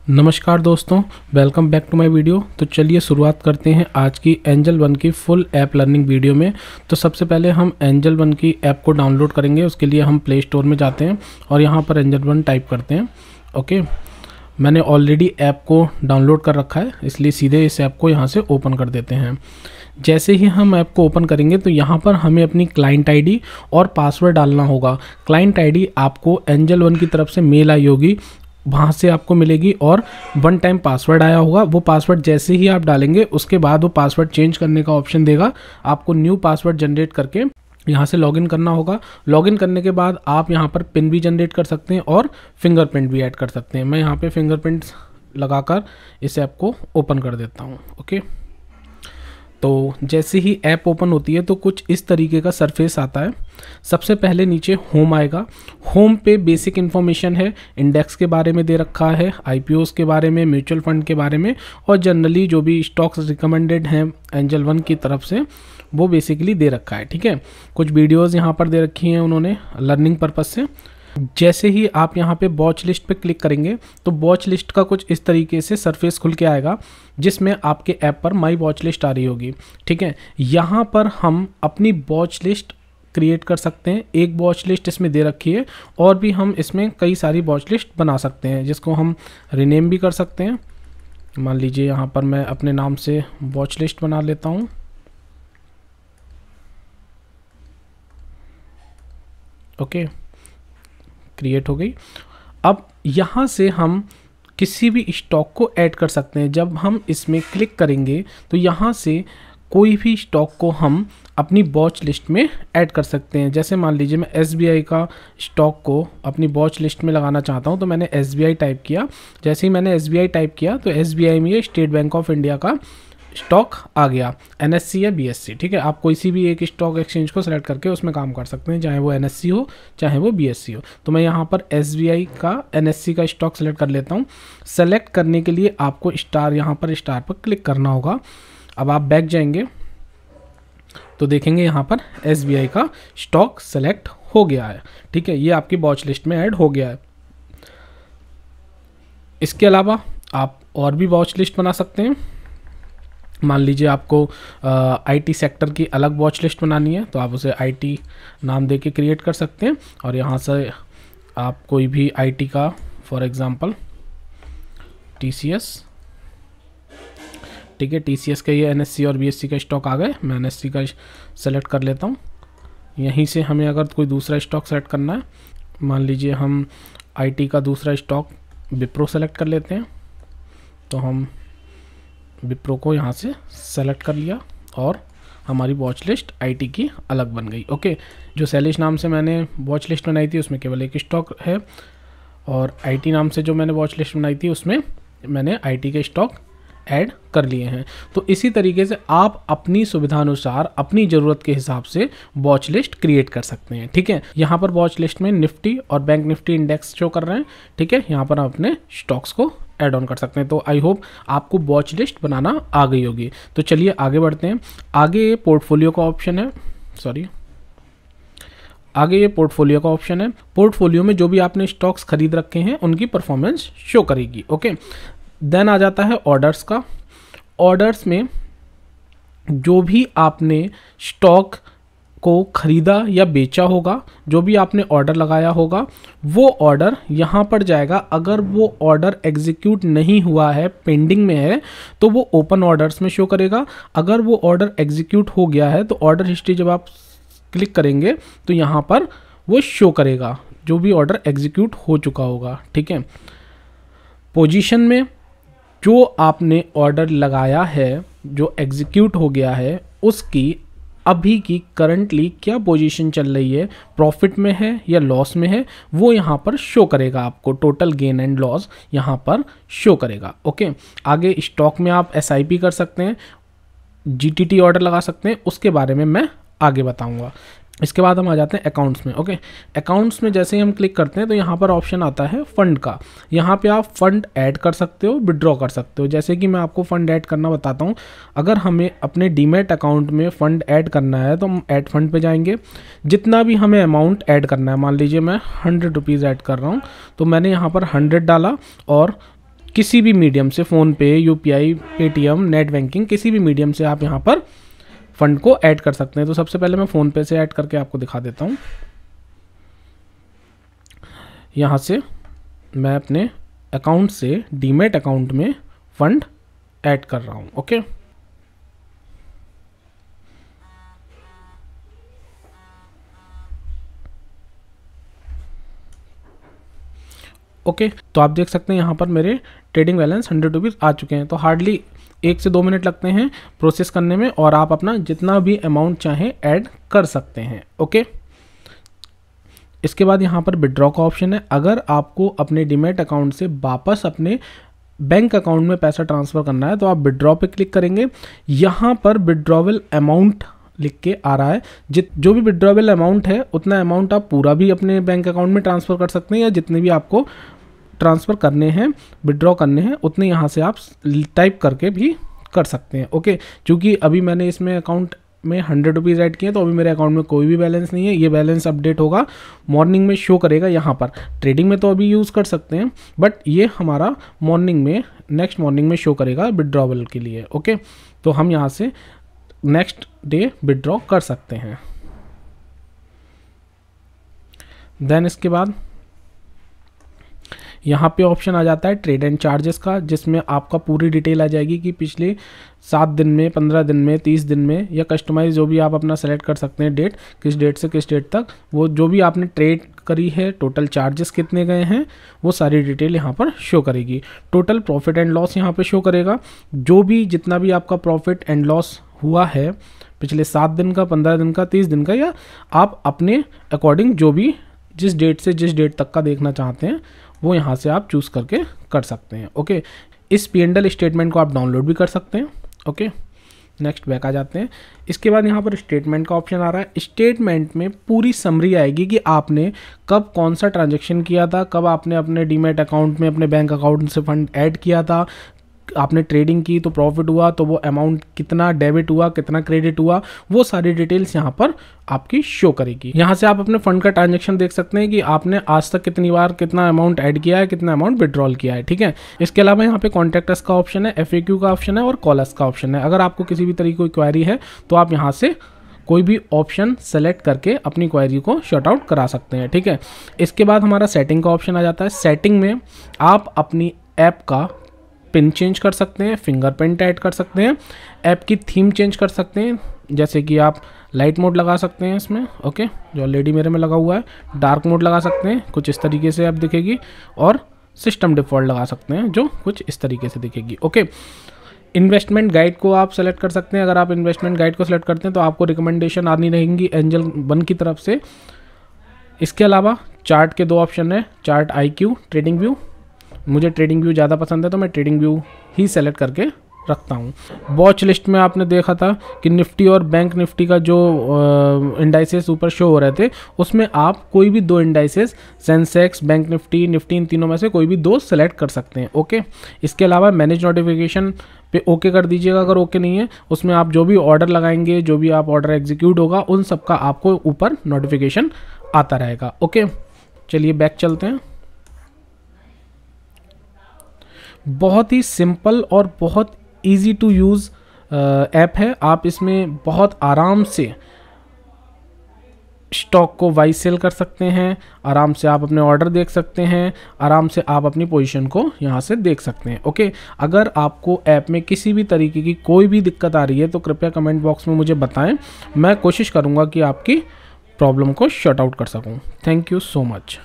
नमस्कार दोस्तों, welcome back to my video. तो चलिए शुरुआत करते हैं आज की एंजल वन की फुल ऐप लर्निंग वीडियो में। तो सबसे पहले हम एंजल वन की ऐप को डाउनलोड करेंगे। उसके लिए हम प्ले स्टोर में जाते हैं और यहाँ पर एंजल वन टाइप करते हैं। ओके, मैंने ऑलरेडी ऐप को डाउनलोड कर रखा है, इसलिए सीधे इस ऐप को यहाँ से ओपन कर देते हैं। जैसे ही हम ऐप को ओपन करेंगे तो यहाँ पर हमें अपनी क्लाइंट आईडी और पासवर्ड डालना होगा। क्लाइंट आईडी आपको एंजल वन की तरफ से मेल आई होगी, वहाँ से आपको मिलेगी, और वन टाइम पासवर्ड आया होगा। वो पासवर्ड जैसे ही आप डालेंगे उसके बाद वो पासवर्ड चेंज करने का ऑप्शन देगा। आपको न्यू पासवर्ड जनरेट करके यहाँ से लॉगिन करना होगा। लॉगिन करने के बाद आप यहाँ पर पिन भी जनरेट कर सकते हैं और फिंगरप्रिंट भी ऐड कर सकते हैं। मैं यहाँ पे फिंगरप्रिंट लगाकर इस ऐप को ओपन कर देता हूँ। ओके, तो जैसे ही ऐप ओपन होती है तो कुछ इस तरीके का सरफेस आता है। सबसे पहले नीचे होम आएगा। होम पे बेसिक इन्फॉर्मेशन है, इंडेक्स के बारे में दे रखा है, आईपीओस के बारे में, म्यूचुअल फंड के बारे में, और जनरली जो भी स्टॉक्स रिकमेंडेड हैं एंजल वन की तरफ से वो बेसिकली दे रखा है। ठीक है, कुछ वीडियोस यहाँ पर दे रखी हैं उन्होंने लर्निंग पर्पस से। जैसे ही आप यहाँ पे वॉच लिस्ट पे क्लिक करेंगे तो वॉच लिस्ट का कुछ इस तरीके से सरफेस खुल के आएगा, जिसमें आपके ऐप पर माई वॉच लिस्ट आ रही होगी। ठीक है, यहाँ पर हम अपनी वॉच लिस्ट क्रिएट कर सकते हैं। एक वॉच लिस्ट इसमें दे रखी है, और भी हम इसमें कई सारी वॉच लिस्ट बना सकते हैं, जिसको हम रिनेम भी कर सकते हैं। मान लीजिए यहाँ पर मैं अपने नाम से वॉच लिस्ट बना लेता हूँ। ओके, क्रिएट हो गई। अब यहाँ से हम किसी भी स्टॉक को ऐड कर सकते हैं। जब हम इसमें क्लिक करेंगे तो यहाँ से कोई भी स्टॉक को हम अपनी वॉच लिस्ट में ऐड कर सकते हैं। जैसे मान लीजिए मैं SBI का स्टॉक को अपनी वॉच लिस्ट में लगाना चाहता हूँ, तो मैंने SBI टाइप किया। जैसे ही मैंने SBI टाइप किया तो SBI में ये स्टेट बैंक ऑफ इंडिया का स्टॉक आ गया, NSE या BSE। ठीक है, आप कोई सी भी एक स्टॉक एक्सचेंज को सेलेक्ट करके उसमें काम कर सकते हैं, चाहे वो NSE हो चाहे वो BSE हो। तो मैं यहाँ पर SBI का NSE का स्टॉक सेलेक्ट कर लेता हूँ। सेलेक्ट करने के लिए आपको स्टार यहाँ पर स्टार पर क्लिक करना होगा। अब आप बैक जाएंगे तो देखेंगे यहाँ पर SBI का स्टॉक सेलेक्ट हो गया है। ठीक है, ये आपकी वॉच लिस्ट में ऐड हो गया है। इसके अलावा आप और भी वॉच लिस्ट बना सकते हैं। मान लीजिए आपको IT सेक्टर की अलग वॉच लिस्ट बनानी है, तो आप उसे IT नाम दे के क्रिएट कर सकते हैं, और यहाँ से आप कोई भी IT का, फॉर एग्जांपल TCS, ठीक है, TCS का ये NSE और BSE का स्टॉक आ गए। मैं NSE का सेलेक्ट कर लेता हूँ। यहीं से हमें अगर कोई दूसरा स्टॉक सेलेक्ट करना है, मान लीजिए हम IT का दूसरा स्टॉक विप्रो सेलेक्ट कर लेते हैं, तो हम विप्रो को यहाँ से सेलेक्ट कर लिया और हमारी वॉच लिस्ट IT की अलग बन गई। ओके, जो सैलिश नाम से मैंने वॉच लिस्ट बनाई थी उसमें केवल एक स्टॉक है, और IT नाम से जो मैंने वॉच लिस्ट बनाई थी उसमें मैंने IT के स्टॉक ऐड कर लिए हैं। तो इसी तरीके से आप अपनी सुविधानुसार अपनी ज़रूरत के हिसाब से वॉच लिस्ट क्रिएट कर सकते हैं। ठीक है, यहाँ पर वॉच लिस्ट में निफ्टी और बैंक निफ्टी इंडेक्स शो कर रहे हैं। ठीक है, यहाँ पर आप अपने स्टॉक्स को ऐड ऑन कर सकते हैं। तो आई होप आपको वॉच लिस्ट बनाना आ गई होगी। तो चलिए आगे बढ़ते हैं। आगे पोर्टफोलियो का ऑप्शन है, आगे ये पोर्टफोलियो का ऑप्शन है। पोर्टफोलियो में जो भी आपने स्टॉक्स खरीद रखे हैं उनकी परफॉर्मेंस शो करेगी। ओके, देन आ जाता है ऑर्डर्स का। ऑर्डर्स में जो भी आपने स्टॉक को खरीदा या बेचा होगा, जो भी आपने ऑर्डर लगाया होगा, वो ऑर्डर यहाँ पर जाएगा। अगर वो ऑर्डर एग्जीक्यूट नहीं हुआ है, पेंडिंग में है, तो वो ओपन ऑर्डर्स में शो करेगा। अगर वो ऑर्डर एग्जीक्यूट हो गया है तो ऑर्डर हिस्ट्री जब आप क्लिक करेंगे तो यहाँ पर वो शो करेगा, जो भी ऑर्डर एग्जीक्यूट हो चुका होगा। ठीक है, पोजीशन में जो आपने ऑर्डर लगाया है, जो एग्जीक्यूट हो गया है, उसकी अभी की करंटली क्या पोजीशन चल रही है, प्रॉफिट में है या लॉस में है, वो यहाँ पर शो करेगा। आपको टोटल गेन एंड लॉस यहाँ पर शो करेगा। ओके, आगे स्टॉक में आप SIP कर सकते हैं, GTT ऑर्डर लगा सकते हैं, उसके बारे में मैं आगे बताऊँगा। इसके बाद हम आ जाते हैं अकाउंट्स में। ओके, अकाउंट्स में जैसे ही हम क्लिक करते हैं तो यहाँ पर ऑप्शन आता है फंड का। यहाँ पे आप फंड ऐड कर सकते हो, विड्रॉ कर सकते हो। जैसे कि मैं आपको फंड ऐड करना बताता हूँ। अगर हमें अपने डीमैट अकाउंट में फ़ंड ऐड करना है तो हम ऐड फंड पे जाएंगे। जितना भी हमें अमाउंट ऐड करना है, मान लीजिए मैं 100 रुपीज़ ऐड कर रहा हूँ, तो मैंने यहाँ पर 100 डाला और किसी भी मीडियम से, PhonePe, UPI, Paytm, net banking, किसी भी मीडियम से आप यहाँ पर फ़ंड को ऐड कर सकते हैं। तो सबसे पहले मैं फ़ोनपे से ऐड करके आपको दिखा देता हूँ। यहाँ से मैं अपने अकाउंट से डीमैट अकाउंट में फ़ंड ऐड कर रहा हूँ। ओके, ओके तो आप देख सकते हैं यहाँ पर मेरे ट्रेडिंग बैलेंस 100 रुपीज़ आ चुके हैं। तो हार्डली 1 से 2 मिनट लगते हैं प्रोसेस करने में, और आप अपना जितना भी अमाउंट चाहें ऐड कर सकते हैं। ओके, इसके बाद यहाँ पर विड्रॉ का ऑप्शन है। अगर आपको अपने डीमैट अकाउंट से वापस अपने बैंक अकाउंट में पैसा ट्रांसफ़र करना है तो आप विड्रॉ पे क्लिक करेंगे। यहाँ पर विड्रॉवल अमाउंट लिख के आ रहा है, जो भी विड्रॉवल अमाउंट है उतना अमाउंट आप पूरा भी अपने बैंक अकाउंट में ट्रांसफ़र कर सकते हैं, या जितने भी आपको ट्रांसफ़र करने हैं, विड्रॉ करने हैं, उतने यहाँ से आप टाइप करके भी कर सकते हैं। ओके, क्योंकि अभी मैंने इसमें अकाउंट में 100 रुपीज़ ऐड किए, तो अभी मेरे अकाउंट में कोई भी बैलेंस नहीं है। ये बैलेंस अपडेट होगा, मॉर्निंग में शो करेगा। यहाँ पर ट्रेडिंग में तो अभी यूज़ कर सकते हैं, बट ये हमारा मॉर्निंग में, नेक्स्ट मॉर्निंग में शो करेगा विड्रॉवल के लिए। ओके, तो हम यहाँ से नेक्स्ट डे विड्रॉ कर सकते हैं। देन इसके बाद यहाँ पे ऑप्शन आ जाता है ट्रेड एंड चार्जेस का, जिसमें आपका पूरी डिटेल आ जाएगी कि पिछले 7 दिन में, 15 दिन में, 30 दिन में, या कस्टमाइज जो भी आप अपना सेलेक्ट कर सकते हैं डेट, किस डेट से किस डेट तक, वो जो भी आपने ट्रेड करी है, टोटल चार्जेस कितने गए हैं, वो सारी डिटेल यहाँ पर शो करेगी। टोटल प्रॉफिट एंड लॉस यहाँ पर शो करेगा, जो भी जितना भी आपका प्रॉफिट एंड लॉस हुआ है पिछले 7 दिन का, 15 दिन का, 30 दिन का, या आप अपने अकॉर्डिंग जो भी जिस डेट से जिस डेट तक का देखना चाहते हैं वो यहाँ से आप चूज़ करके कर सकते हैं। ओके, इस P&L स्टेटमेंट को आप डाउनलोड भी कर सकते हैं। ओके, नेक्स्ट बैक आ जाते हैं। इसके बाद यहाँ पर स्टेटमेंट का ऑप्शन आ रहा है। स्टेटमेंट में पूरी समरी आएगी कि आपने कब कौन सा ट्रांजैक्शन किया था, कब आपने अपने डीमैट अकाउंट में अपने बैंक अकाउंट से फंड ऐड किया था, आपने ट्रेडिंग की तो प्रॉफिट हुआ तो वो अमाउंट कितना डेबिट हुआ, कितना क्रेडिट हुआ, वो सारी डिटेल्स यहाँ पर आपकी शो करेगी। यहाँ से आप अपने फंड का ट्रांजैक्शन देख सकते हैं कि आपने आज तक कितनी बार कितना अमाउंट ऐड किया है, कितना अमाउंट विड्रॉल किया है। ठीक है, इसके अलावा यहाँ पे कॉन्टैक्ट अस का ऑप्शन है, FAQ का ऑप्शन है और कॉल अस का ऑप्शन है। अगर आपको किसी भी तरीके की क्वेरी है तो आप यहाँ से कोई भी ऑप्शन सेलेक्ट करके अपनी क्वेरी को शॉर्ट आउट करा सकते हैं। ठीक है, इसके बाद हमारा सेटिंग का ऑप्शन आ जाता है। सेटिंग में आप अपनी ऐप का पिन चेंज कर सकते हैं, फिंगरप्रिंट ऐड कर सकते हैं, ऐप की थीम चेंज कर सकते हैं, जैसे कि आप लाइट मोड लगा सकते हैं इसमें। ओके, जो ऑलरेडी मेरे में लगा हुआ है। डार्क मोड लगा सकते हैं, कुछ इस तरीके से ऐप दिखेगी, और सिस्टम डिफ़ॉल्ट लगा सकते हैं जो कुछ इस तरीके से दिखेगी। ओके, इन्वेस्टमेंट गाइड को आप सेलेक्ट कर सकते हैं। अगर आप इन्वेस्टमेंट गाइड को सेलेक्ट करते हैं तो आपको रिकमेंडेशन आनी रहेंगी एंजल वन की तरफ से। इसके अलावा चार्ट के 2 ऑप्शन है, चार्ट IQ, ट्रेडिंग व्यू। मुझे ट्रेडिंग व्यू ज़्यादा पसंद है तो मैं ट्रेडिंग व्यू ही सेलेक्ट करके रखता हूँ। वॉच लिस्ट में आपने देखा था कि निफ्टी और बैंक निफ्टी का जो इंडाइसेस ऊपर शो हो रहे थे, उसमें आप कोई भी 2 इंडाइसेस, सेंसेक्स, बैंक निफ्टी, इन तीनों में से कोई भी 2 सेलेक्ट कर सकते हैं। ओके, इसके अलावा मैनेज नोटिफिकेशन पे ओके कर दीजिएगा। अगर ओके नहीं है, उसमें आप जो भी ऑर्डर लगाएंगे, जो भी आप ऑर्डर एग्जीक्यूट होगा, उन सब का आपको ऊपर नोटिफिकेशन आता रहेगा। ओके, चलिए बैक चलते हैं। बहुत ही सिंपल और बहुत इजी टू यूज़ ऐप है। आप इसमें बहुत आराम से स्टॉक को बाई सेल कर सकते हैं, आराम से आप अपने ऑर्डर देख सकते हैं, आराम से आप अपनी पोजीशन को यहाँ से देख सकते हैं। ओके, अगर आपको ऐप में किसी भी तरीके की कोई भी दिक्कत आ रही है तो कृपया कमेंट बॉक्स में मुझे बताएं। मैं कोशिश करूँगा कि आपकी प्रॉब्लम को शॉर्ट आउट कर सकूँ। Thank you so much.